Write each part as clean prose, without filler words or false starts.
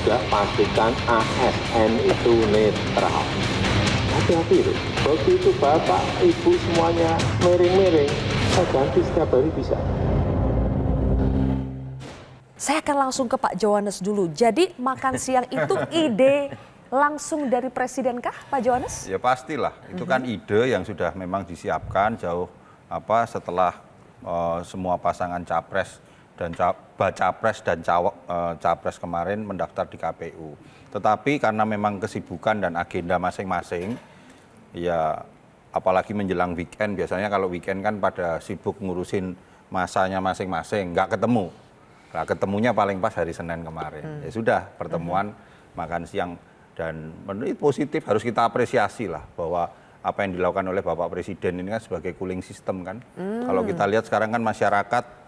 juga pastikan ASN itu netral. Hati-hati loh, begitu Bapak, Ibu semuanya miring-miring, saya ganti setiap hari bisa. Saya akan langsung ke Pak Johannes dulu. Jadi makan siang itu ide langsung dari Presiden kah, Pak Johannes? Ya pastilah, itu kan ide yang sudah memang disiapkan jauh setelah semua pasangan capres dan bacapres dan capres kemarin mendaftar di KPU. Tetapi karena memang kesibukan dan agenda masing-masing, ya apalagi menjelang weekend, biasanya kalau weekend kan pada sibuk ngurusin masanya masing-masing, nggak ketemu. Nah, ketemunya paling pas hari Senin kemarin. Ya sudah, pertemuan makan siang. Dan menurut positif, harus kita apresiasi lah bahwa apa yang dilakukan oleh Bapak Presiden ini kan sebagai cooling system kan. Kalau kita lihat sekarang kan masyarakat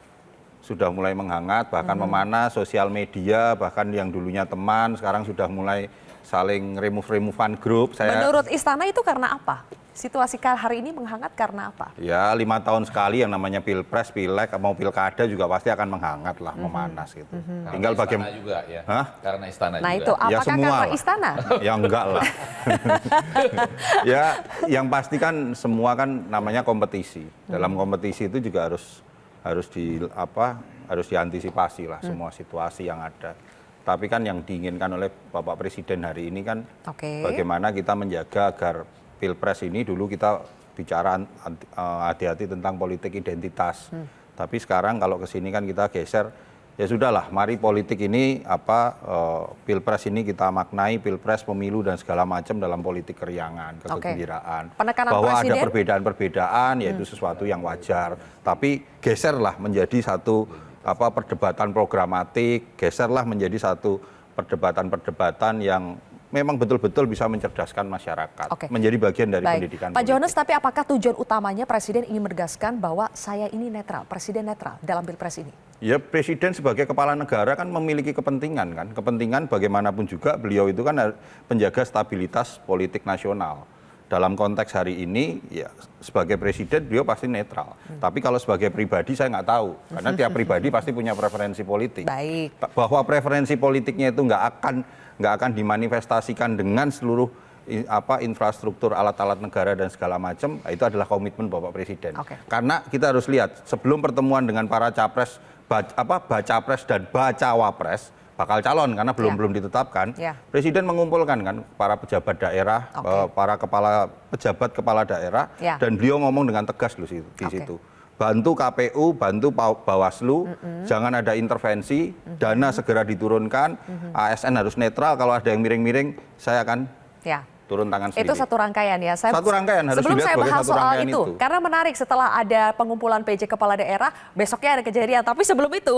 sudah mulai menghangat, bahkan memanas, sosial media, bahkan yang dulunya teman, sekarang sudah mulai saling remove-removean grup. Menurut Istana itu karena apa? Situasi hari ini menghangat karena apa? Ya 5 tahun sekali yang namanya pilpres, pileg, mau pilkada juga pasti akan menghangat lah, memanas gitu. Tinggal bagaimana juga ya. Hah? Karena istana Nah juga. itu apakah Ya, semua karena lah. Istana? Ya enggak lah. Ya yang pasti kan semua kan namanya kompetisi. Dalam kompetisi itu juga harus diantisipasi lah semua situasi yang ada. Tapi kan yang diinginkan oleh Bapak Presiden hari ini kan bagaimana kita menjaga agar Pilpres ini dulu kita bicara hati-hati tentang politik identitas. Tapi sekarang kalau ke sini kan kita geser, ya sudahlah, mari politik ini Pilpres ini kita maknai Pilpres, pemilu dan segala macam dalam politik keriangan, kegembiraan. Penekanan bahwa Presiden? ada perbedaan-perbedaan yaitu sesuatu yang wajar. Tapi geserlah menjadi satu perdebatan programatik, geserlah menjadi satu perdebatan-perdebatan yang memang betul-betul bisa mencerdaskan masyarakat, menjadi bagian dari pendidikan Pak Johannes, politik. tapi apakah tujuan utamanya Presiden ingin menegaskan bahwa saya ini netral, Presiden netral dalam Pilpres ini? Ya Presiden sebagai kepala negara kan memiliki kepentingan kan, kepentingan bagaimanapun juga beliau itu kan penjaga stabilitas politik nasional. Dalam konteks hari ini, ya sebagai Presiden beliau pasti netral. Tapi kalau sebagai pribadi saya nggak tahu, karena tiap pribadi pasti punya preferensi politik. Baik. Bahwa preferensi politiknya itu nggak akan dimanifestasikan dengan seluruh infrastruktur alat-alat negara dan segala macam, itu adalah komitmen Bapak Presiden. Karena kita harus lihat sebelum pertemuan dengan para capres, bacapres dan bacawapres bakal calon karena belum ditetapkan. Presiden mengumpulkan kan para pejabat daerah, para pejabat kepala daerah, dan beliau ngomong dengan tegas loh di situ. Bantu KPU, bantu Bawaslu, jangan ada intervensi, dana segera diturunkan, ASN harus netral, kalau ada yang miring-miring, saya akan turun tangan sendiri. Itu satu rangkaian ya. Satu rangkaian, harus sebelum dilihat saya sebagai bahas satu soal rangkaian itu, karena menarik setelah ada pengumpulan PJ Kepala Daerah, besoknya ada kejadian. Tapi sebelum itu,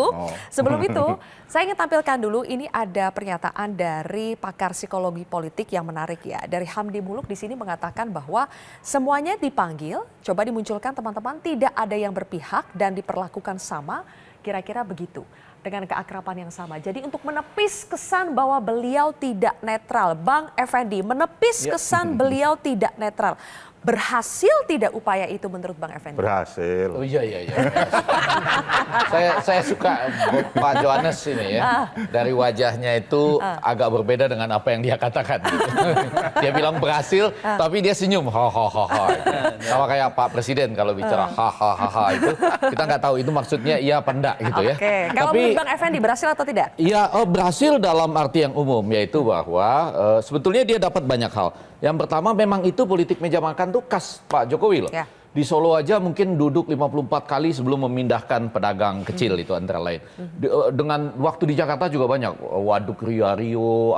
saya ingin tampilkan dulu, ini ada pernyataan dari pakar psikologi politik yang menarik ya. Dari Hamdi Muluk di sini mengatakan bahwa semuanya dipanggil, coba dimunculkan teman-teman, tidak ada yang berpihak dan diperlakukan sama, kira-kira begitu. Dengan keakraban yang sama. Jadi untuk menepis kesan bahwa beliau tidak netral, Bang Effendi, menepis kesan beliau tidak netral. Berhasil tidak upaya itu menurut Bang Effendi? Berhasil. Oh iya. saya suka Pak Johannes ini ya. Dari wajahnya itu agak berbeda dengan apa yang dia katakan. Gitu. Dia bilang berhasil, tapi dia senyum. Sama kayak Pak Presiden kalau bicara itu, kita nggak tahu itu maksudnya iya apa enggak gitu ya. Kalau menurut Bang Effendi berhasil atau tidak? Iya, berhasil dalam arti yang umum, yaitu bahwa sebetulnya dia dapat banyak hal. Yang pertama memang itu politik meja makan tuh khas Pak Jokowi loh. Di Solo aja mungkin duduk 54 kali sebelum memindahkan pedagang kecil itu antara lain. Dengan waktu di Jakarta juga banyak, Waduk Rio,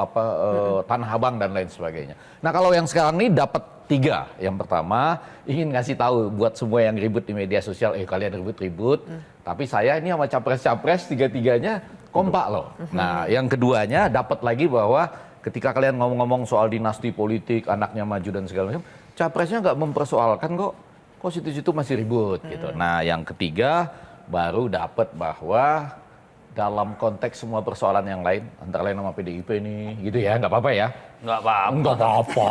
Tanah Abang dan lain sebagainya. Nah kalau yang sekarang ini dapat 3. Yang pertama ingin ngasih tahu buat semua yang ribut di media sosial, kalian ribut-ribut. Tapi saya ini sama capres-capres tiga-tiganya kompak loh. Nah yang keduanya dapat lagi bahwa ketika kalian ngomong-ngomong soal dinasti politik, anaknya maju dan segala macam, capresnya nggak mempersoalkan kok situ-situ masih ribut gitu. Nah yang ketiga baru dapat bahwa dalam konteks semua persoalan yang lain, antara lain sama PDIP nih, gitu ya, nggak apa-apa ya? Nggak apa-apa.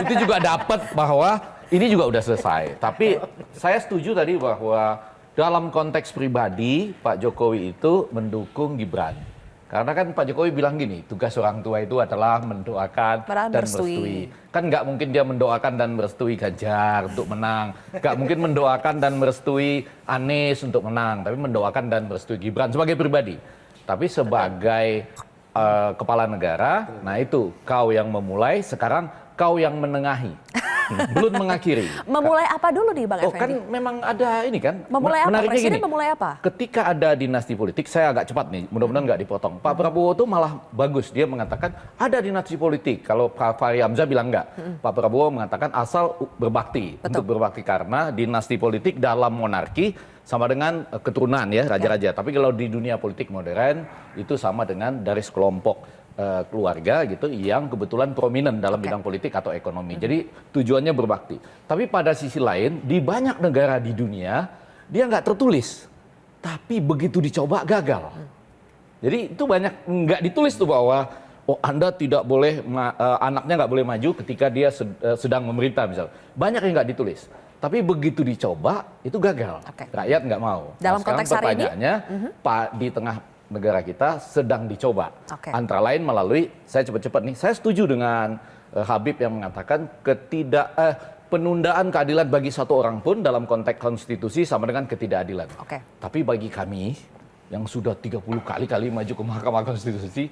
Itu juga dapat bahwa ini juga udah selesai. Tapi saya setuju tadi bahwa dalam konteks pribadi Pak Jokowi itu mendukung Gibran. Karena kan Pak Jokowi bilang gini, tugas orang tua itu adalah mendoakan dan merestui. Kan nggak mungkin dia mendoakan dan merestui Ganjar untuk menang. Nggak mungkin mendoakan dan merestui Anies untuk menang. Tapi mendoakan dan merestui Gibran sebagai pribadi. Tapi sebagai kepala negara, nah itu kau yang memulai, sekarang kau yang menengahi. Belum mengakhiri. Memulai apa dulu nih Bang Effendi? Kan memang ada ini kan. Memulai apa? Presiden gini, memulai apa? Ketika ada dinasti politik, saya agak cepat nih, mudah-mudahan nggak dipotong. Pak Prabowo tuh malah bagus, dia mengatakan ada dinasti politik. Kalau Pak Fahri Hamzah bilang nggak. Pak Prabowo mengatakan asal berbakti. Betul. Untuk berbakti karena dinasti politik dalam monarki sama dengan keturunan ya, raja-raja. Tapi kalau di dunia politik modern, itu sama dengan dari sekelompok keluarga gitu yang kebetulan prominent dalam bidang politik atau ekonomi. Jadi tujuannya berbakti. Tapi pada sisi lain di banyak negara di dunia dia nggak tertulis, tapi begitu dicoba gagal. Jadi itu banyak nggak ditulis tuh bahwa Anda tidak boleh anaknya nggak boleh maju ketika dia sedang memerintah misalnya. Banyak yang nggak ditulis. Tapi begitu dicoba itu gagal. Rakyat nggak mau. Dalam konteks hari ini, pertanyaannya Pak di tengah negara kita sedang dicoba. Antara lain melalui, saya cepat-cepat nih, saya setuju dengan Habib yang mengatakan penundaan keadilan bagi satu orang pun dalam konteks konstitusi sama dengan ketidakadilan. Tapi bagi kami yang sudah 30 kali maju ke Mahkamah Konstitusi,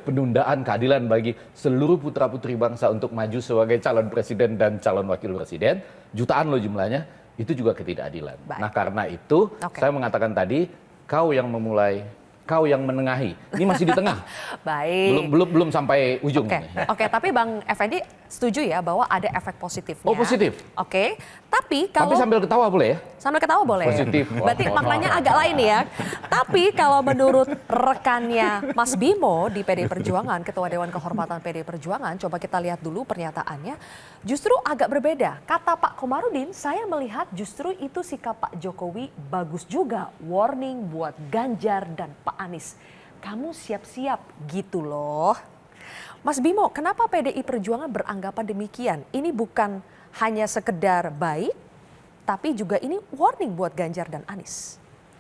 penundaan keadilan bagi seluruh putra-putri bangsa untuk maju sebagai calon presiden dan calon wakil presiden, jutaan loh jumlahnya, itu juga ketidakadilan. Nah karena itu, saya mengatakan tadi, kau yang memulai, kau yang menengahi. Ini masih di tengah. Baik. Belum sampai ujung. Oke, tapi Bang Effendi setuju ya bahwa ada efek positifnya. Oh, positif. Oke. Tapi kalau sambil ketawa boleh ya? Sambil ketawa boleh. Positif. Berarti maknanya agak lain ya. Tapi kalau menurut rekannya Mas Bimo di PD Perjuangan, Ketua Dewan Kehormatan PD Perjuangan, coba kita lihat dulu pernyataannya. Justru agak berbeda. Kata Pak Komarudin, saya melihat justru itu sikap Pak Jokowi bagus juga. Warning buat Ganjar dan Pak Anies. Kamu siap-siap gitu loh. Mas Bimo, kenapa PDI Perjuangan beranggapan demikian? Ini bukan hanya sekedar baik, tapi juga ini warning buat Ganjar dan Anies.